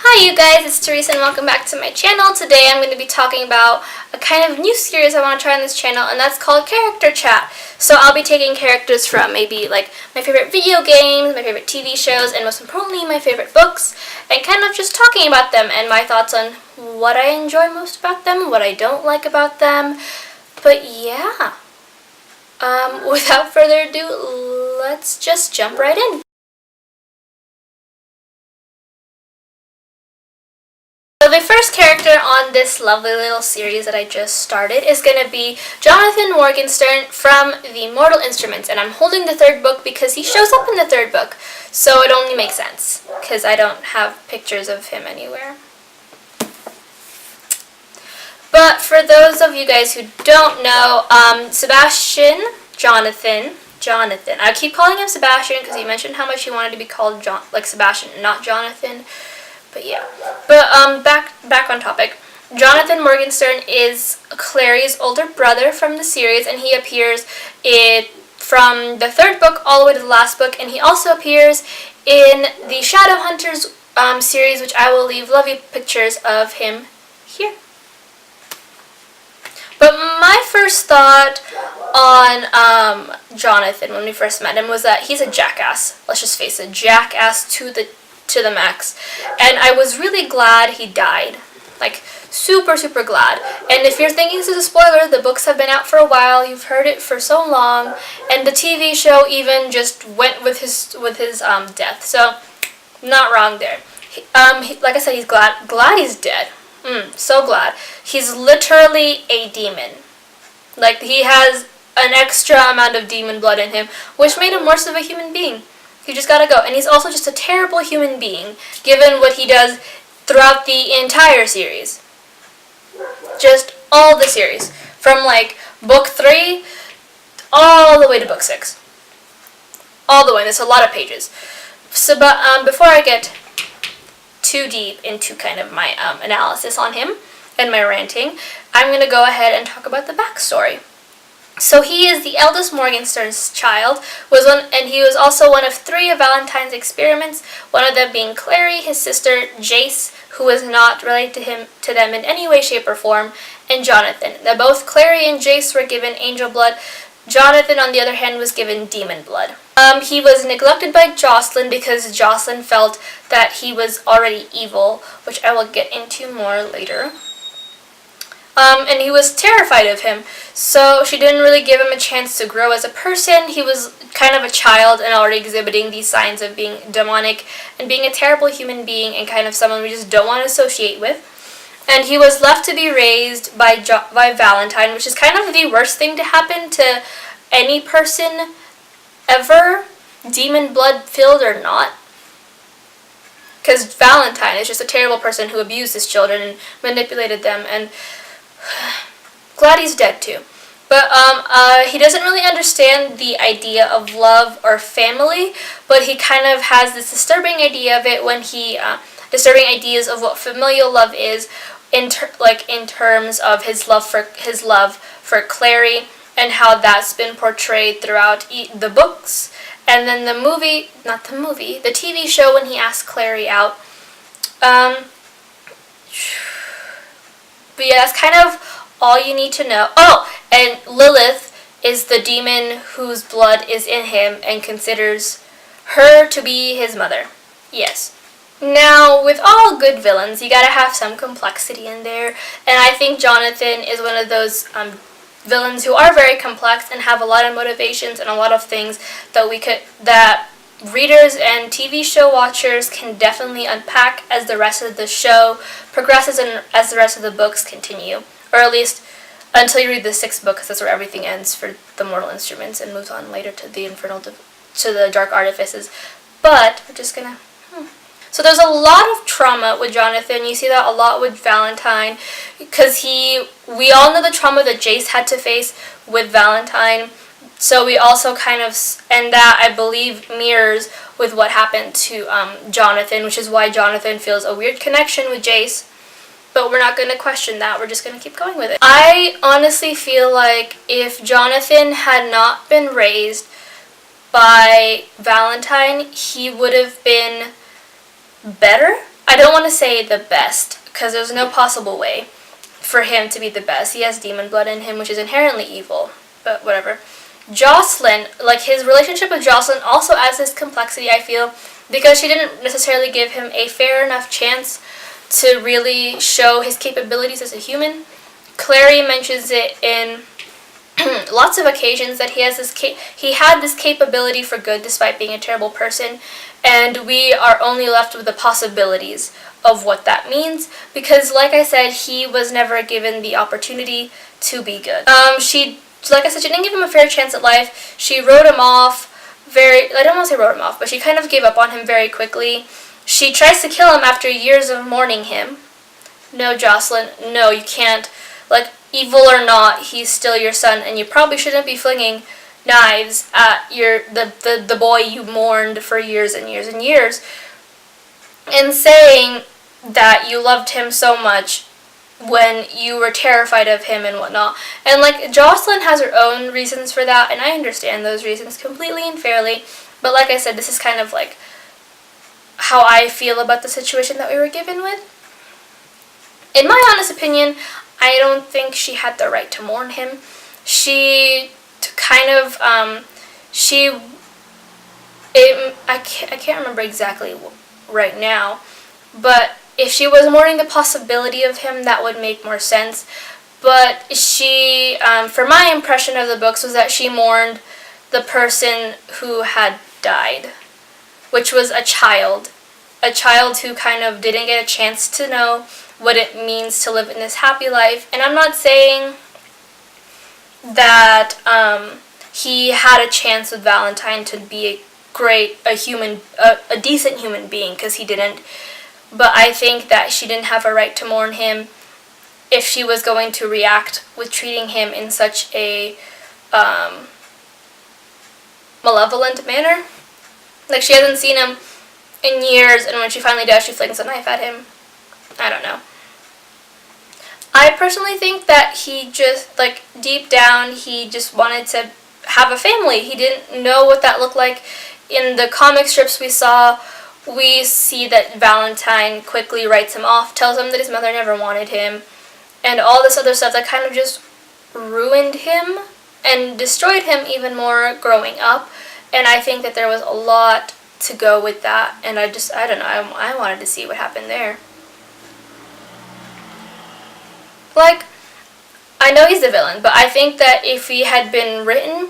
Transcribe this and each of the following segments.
Hi you guys, it's Teresa and welcome back to my channel. Today I'm going to be talking about a kind of new series I want to try on this channel, and that's called Character Chat. So I'll be taking characters from maybe like my favorite video games, my favorite TV shows, and most importantly my favorite books, and kind of just talking about them and my thoughts on what I enjoy most about them, what I don't like about them. But yeah, without further ado, let's just jump right in. So the first character on this lovely little series that I just started is going to be Johnathan Morgenstern from the Mortal Instruments, and I'm holding the third book because he shows up in the third book, so it only makes sense because I don't have pictures of him anywhere. But for those of you guys who don't know, Johnathan, I keep calling him Sebastian because he mentioned how much he wanted to be called Sebastian, not Johnathan. But yeah, back on topic. Johnathan Morgenstern is Clary's older brother from the series, and he appears from the third book all the way to the last book, and he also appears in the Shadowhunters series, which I will leave lovely pictures of him here. But my first thought on Johnathan when we first met him was that he's a jackass. Let's just face it, jackass to the max, and I was really glad he died, like super glad. And if you're thinking this is a spoiler, the books have been out for a while, you've heard it for so long, and the TV show even just went with his death, so not wrong there. Like I said, he's glad he's dead. So glad. He's literally a demon. Like, he has an extra amount of demon blood in him, which made him worse of a human being. He just gotta go. And he's also just a terrible human being, given what he does throughout the entire series. Just all the series. From, like, book 3 all the way to book 6. All the way. There's a lot of pages. So, but before I get too deep into kind of my analysis on him and my ranting, I'm going to go ahead and talk about the backstory. So he is the eldest Morgenstern's child, and he was also one of 3 of Valentine's experiments, one of them being Clary, his sister Jace, who was not related to them in any way, shape, or form, and Johnathan. Now, both Clary and Jace were given angel blood. Johnathan, on the other hand, was given demon blood. He was neglected by Jocelyn because Jocelyn felt that he was already evil, which I will get into more later. And he was terrified of him, so she didn't really give him a chance to grow as a person. He was kind of a child and already exhibiting these signs of being demonic and being a terrible human being and kind of someone we just don't want to associate with. And he was left to be raised by Valentine, which is kind of the worst thing to happen to any person ever, demon blood filled or not. Because Valentine is just a terrible person who abused his children and manipulated them, and glad he's dead too. But he doesn't really understand the idea of love or family, but he kind of has this disturbing idea of it when disturbing ideas of what familial love is, in terms of his love for Clary and how that's been portrayed throughout the books, and then the TV show when he asked Clary out. But yeah, that's kind of all you need to know. Oh, and Lilith is the demon whose blood is in him and considers her to be his mother. Yes. Now, with all good villains, you gotta have some complexity in there, and I think Johnathan is one of those villains who are very complex and have a lot of motivations and a lot of things that readers and TV show watchers can definitely unpack as the rest of the show progresses and as the rest of the books continue, or at least until you read the 6th book, because that's where everything ends for the Mortal Instruments and moves on later to the Dark Artifices. But we're just gonna. So there's a lot of trauma with Johnathan. You see that a lot with Valentine, because we all know the trauma that Jace had to face with Valentine. So we also and that I believe mirrors with what happened to Johnathan, which is why Johnathan feels a weird connection with Jace. But we're not going to question that. We're just going to keep going with it. I honestly feel like if Johnathan had not been raised by Valentine, he would have been better I don't want to say the best, because there's no possible way for him to be the best. He has demon blood in him, which is inherently evil, but whatever. Jocelyn, like, his relationship with Jocelyn also adds this complexity, I feel, because she didn't necessarily give him a fair enough chance to really show his capabilities as a human. Clary mentions it in lots of occasions that he had this capability for good despite being a terrible person, and we are only left with the possibilities of what that means, because like I said, he was never given the opportunity to be good. Like I said, she didn't give him a fair chance at life. She wrote him off I don't want to say wrote him off, but she kind of gave up on him very quickly. She tries to kill him after years of mourning him. No, Jocelyn, no, you can't. Like, evil or not, he's still your son, and you probably shouldn't be flinging knives at the boy you mourned for years and years and years. And saying that you loved him so much when you were terrified of him and whatnot. And, like, Jocelyn has her own reasons for that, and I understand those reasons completely and fairly. But like I said, this is kind of, like, how I feel about the situation that we were given with. In my honest opinion, I don't think she had the right to mourn him. I can't remember exactly right now, but if she was mourning the possibility of him, that would make more sense. But she, for my impression of the books, was that she mourned the person who had died, which was a child who kind of didn't get a chance to know what it means to live in this happy life. And I'm not saying that he had a chance with Valentine to be a decent human being, because he didn't. But I think that she didn't have a right to mourn him if she was going to react with treating him in such a malevolent manner. Like, she hasn't seen him in years, and when she finally does, she flings a knife at him. I don't know. I personally think that he just, like, deep down, he just wanted to have a family. He didn't know what that looked like. In the comic strips we saw, we see that Valentine quickly writes him off, tells him that his mother never wanted him, and all this other stuff that kind of just ruined him and destroyed him even more growing up. And I think that there was a lot to go with that, and I don't know, I wanted to see what happened there. Like, I know he's the villain, but I think that if he had been written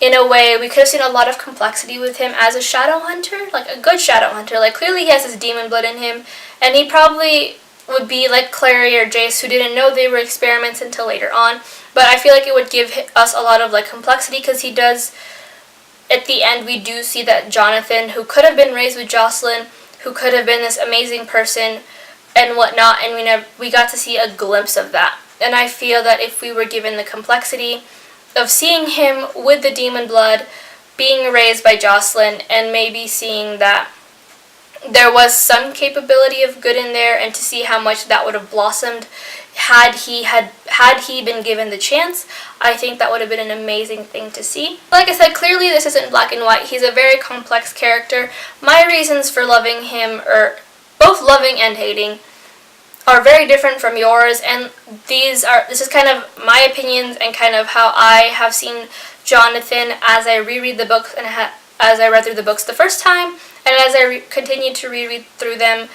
in a way, we could have seen a lot of complexity with him as a shadow hunter, like a good shadow hunter. Like, clearly he has his demon blood in him, and he probably would be like Clary or Jace, who didn't know they were experiments until later on. But I feel like it would give us a lot of, like, complexity, because he does, at the end, we do see that Johnathan, who could have been raised with Jocelyn, who could have been this amazing person and whatnot, and we got to see a glimpse of that. And I feel that if we were given the complexity of seeing him with the demon blood, being raised by Jocelyn, and maybe seeing that there was some capability of good in there, and to see how much that would have blossomed had he been given the chance, I think that would have been an amazing thing to see. Like I said, clearly this isn't black and white. He's a very complex character. My reasons for loving him, or both loving and hating, are very different from yours, and this is kind of my opinions and kind of how I have seen Johnathan as I reread the books, and as I read through the books the first time, and as I continue to reread through them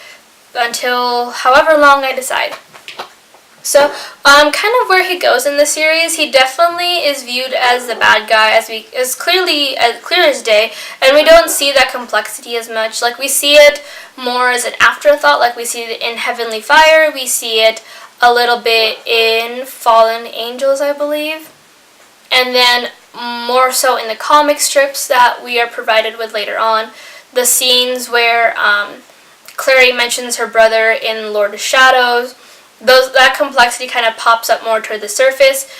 until however long I decide. So, kind of where he goes in the series, he definitely is viewed as the bad guy, as clear as day, and we don't see that complexity as much. Like, we see it more as an afterthought, like we see it in Heavenly Fire, we see it a little bit in Fallen Angels, I believe, and then more so in the comic strips that we are provided with later on. The scenes where Clary mentions her brother in Lord of Shadows, that complexity kind of pops up more toward the surface,